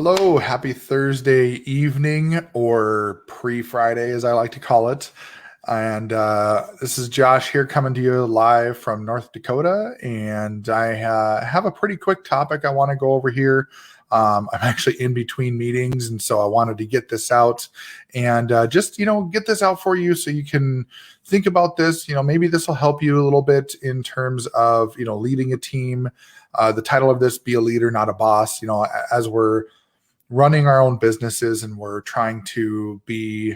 Hello, happy Thursday evening or pre-Friday as I like to call it. And this is Josh here coming to you live from North Dakota. And I have a pretty quick topic I want to go over here. I'm actually in between meetings, and so I wanted to get this out and just, get this out for you so you can think about this. Maybe this will help you a little bit in terms of, leading a team. The title of this, Be a Leader, Not a Boss. As we're running our own businesses and we're trying to be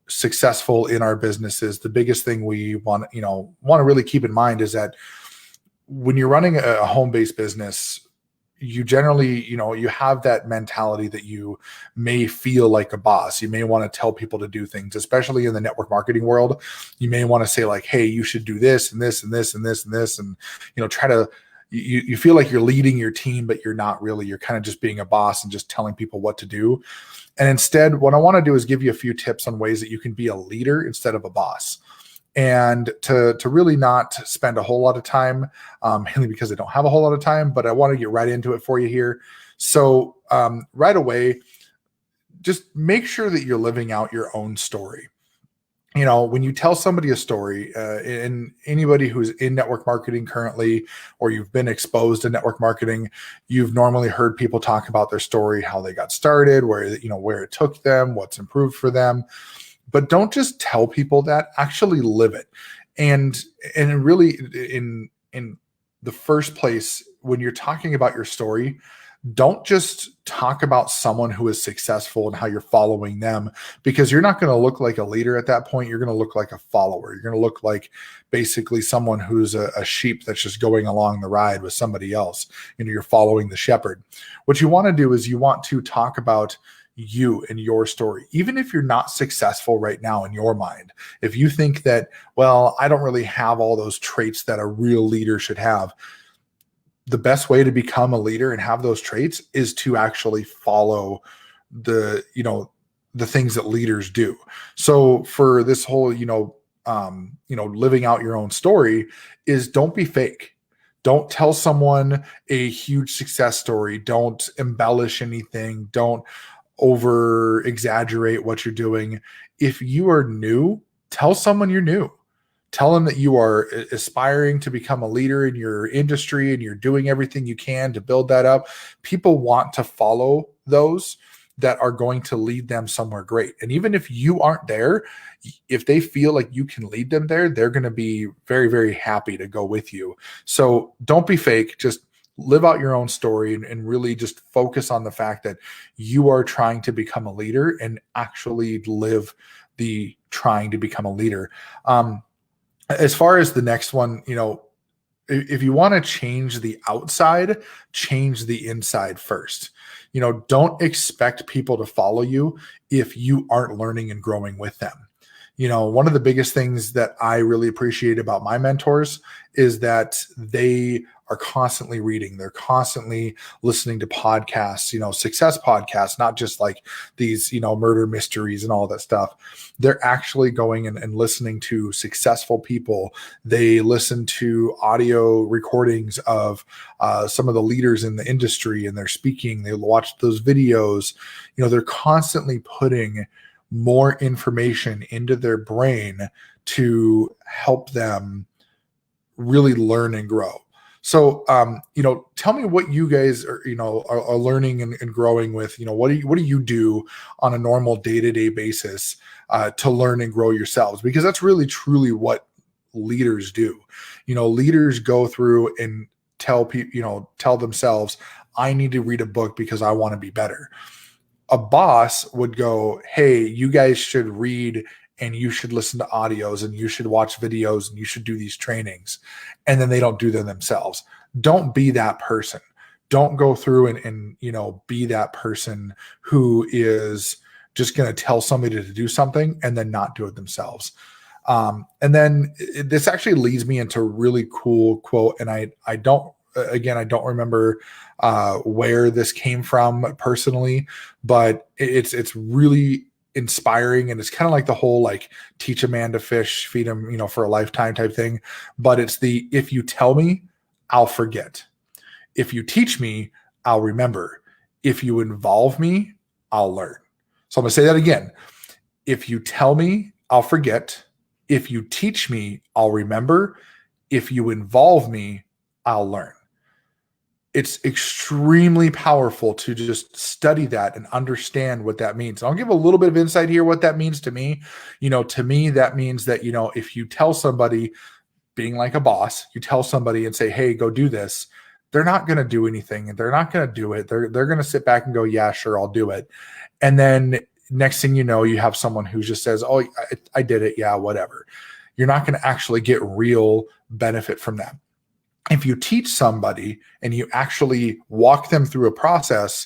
successful in our businesses, the biggest thing we want to really keep in mind is that when you're running a home-based business, you generally, you have that mentality that you may feel like a boss. You may want to tell people to do things, especially in the network marketing world. You may want to say like, hey, you should do this and this and this and this and this, and try to you feel like you're leading your team, but you're not really. You're kind of just being a boss and just telling people what to do. And instead, what I want to do is give you a few tips on ways that you can be a leader instead of a boss. And to really not spend a whole lot of time, mainly because I don't have a whole lot of time, but I want to get right into it for you here. So right away, just make sure that you're living out your own story. When you tell somebody a story, and anybody who's in network marketing currently, or you've been exposed to network marketing, you've normally heard people talk about their story, how they got started, where it took them, what's improved for them. But don't just tell people that, actually live it. And really in the first place, when you're talking about your story, don't just talk about someone who is successful and how you're following them, because you're not going to look like a leader at that point. You're going to look like a follower. You're going to look like basically someone who's a sheep that's just going along the ride with somebody else. You're following the shepherd. What you want to do is you want to talk about you and your story, even if you're not successful right now in your mind. If you think that, well, I don't really have all those traits that a real leader should have, the best way to become a leader and have those traits is to actually follow the things that leaders do. So for this whole, living out your own story is, don't be fake. Don't tell someone a huge success story. Don't embellish anything. Don't over exaggerate what you're doing. If you are new, tell someone you're new. Tell them that you are aspiring to become a leader in your industry and you're doing everything you can to build that up. People want to follow those that are going to lead them somewhere great. And even if you aren't there, if they feel like you can lead them there, they're going to be very, very happy to go with you. So don't be fake. Just live out your own story and really just focus on the fact that you are trying to become a leader and actually live the trying to become a leader. As far as the next one, if you want to change the outside, change the inside first. Don't expect people to follow you if you aren't learning and growing with them. One of the biggest things that I really appreciate about my mentors is that they are constantly reading. They're constantly listening to podcasts, success podcasts, not just like these, murder mysteries and all that stuff. They're actually going and listening to successful people. They listen to audio recordings of some of the leaders in the industry, and they're speaking. They watch those videos. They're constantly putting more information into their brain to help them really learn and grow. So, tell me what you guys are learning and growing with. What do you do on a normal day-to-day basis to learn and grow yourselves? Because that's really truly what leaders do. Leaders go through and tell people, tell themselves, I need to read a book because I want to be better. A boss would go, hey, you guys should read and you should listen to audios and you should watch videos and you should do these trainings. And then they don't do them themselves. Don't be that person. Don't go through and be that person who is just going to tell somebody to do something and then not do it themselves. And then this actually leads me into a really cool quote. And I don't remember where this came from personally, but it's really inspiring. And it's kind of like the whole, like, teach a man to fish, feed him, for a lifetime type thing. But it's if you tell me, I'll forget. If you teach me, I'll remember. If you involve me, I'll learn. So I'm going to say that again. If you tell me, I'll forget. If you teach me, I'll remember. If you involve me, I'll learn. It's extremely powerful to just study that and understand what that means. I'll give a little bit of insight here what that means to me. To me, that means that, if you tell somebody, being like a boss, you tell somebody and say, hey, go do this, they're not going to do anything. They're not going to do it. They're going to sit back and go, yeah, sure, I'll do it. And then next thing you know, you have someone who just says, oh, I did it. Yeah, whatever. You're not going to actually get real benefit from that. If you teach somebody and you actually walk them through a process,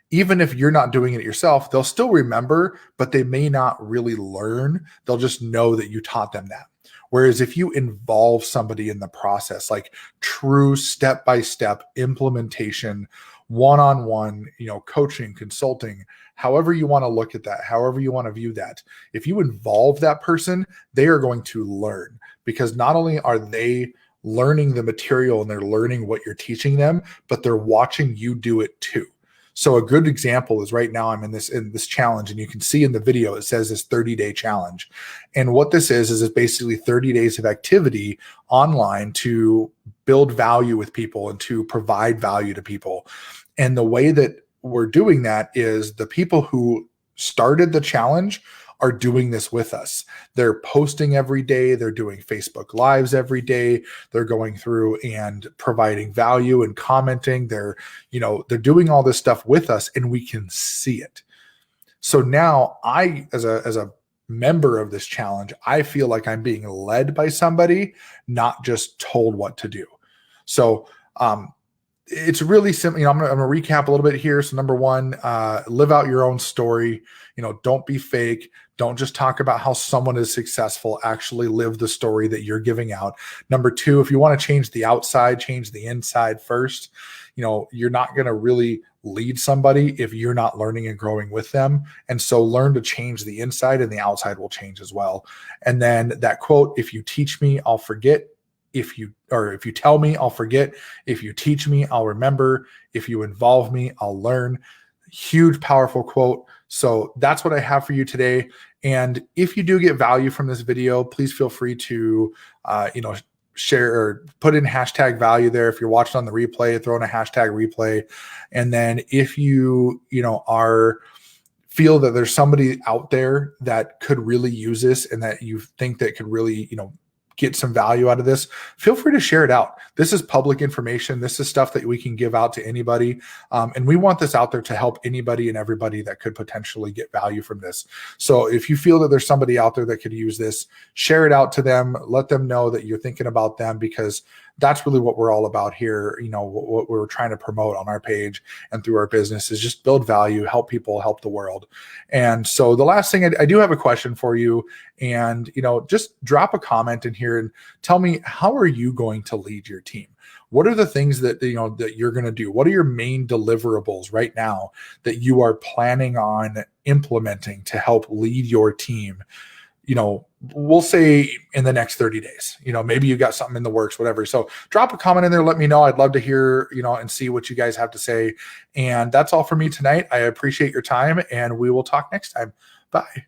even if you're not doing it yourself, they'll still remember, but they may not really learn. They'll just know that you taught them that. Whereas if you involve somebody in the process, like true step-by-step implementation, one-on-one, coaching, consulting, however you want to look at that, however you want to view that, if you involve that person, they are going to learn, because not only are they learning the material and they're learning what you're teaching them, but they're watching you do it too. So a good example is right now I'm in this challenge, and you can see in the video, it says this 30-day challenge. And what this is it's basically 30 days of activity online to build value with people and to provide value to people. And the way that we're doing that is the people who started the challenge are doing this with us. They're posting every day. They're doing Facebook Lives every day. They're going through and providing value and commenting. They're doing all this stuff with us, and we can see it. So now I, as a member of this challenge, I feel like I'm being led by somebody, not just told what to do. So, it's really simple. I'm going to recap a little bit here. So number one, live out your own story. Don't be fake. Don't just talk about how someone is successful. Actually live the story that you're giving out. Number two, if you want to change the outside, change the inside first. You're not going to really lead somebody if you're not learning and growing with them. And so learn to change the inside, and the outside will change as well. And then that quote, if you teach me, I'll forget. If you tell me, I'll forget. If you teach me, I'll remember. If you involve me, I'll learn. Huge, powerful quote. So that's what I have for you today. And if you do get value from this video, please feel free to, share or put in hashtag value there. If you're watching on the replay, throw in a hashtag replay. And then if you, feel that there's somebody out there that could really use this and that you think that could really, get some value out of this, feel free to share it out. This is public information. This is stuff that we can give out to anybody. And we want this out there to help anybody and everybody that could potentially get value from this. So if you feel that there's somebody out there that could use this, share it out to them. Let them know that you're thinking about them, because that's really what we're all about here. What we're trying to promote on our page and through our business is just build value, help people, help the world. And so the last thing, I do have a question for you, and, just drop a comment in here and tell me, how are you going to lead your team? What are the things that, that you're going to do? What are your main deliverables right now that you are planning on implementing to help lead your team? We'll say in the next 30 days, maybe you got something in the works, whatever. So drop a comment in there. Let me know. I'd love to hear, and see what you guys have to say. And that's all for me tonight. I appreciate your time, and we will talk next time. Bye.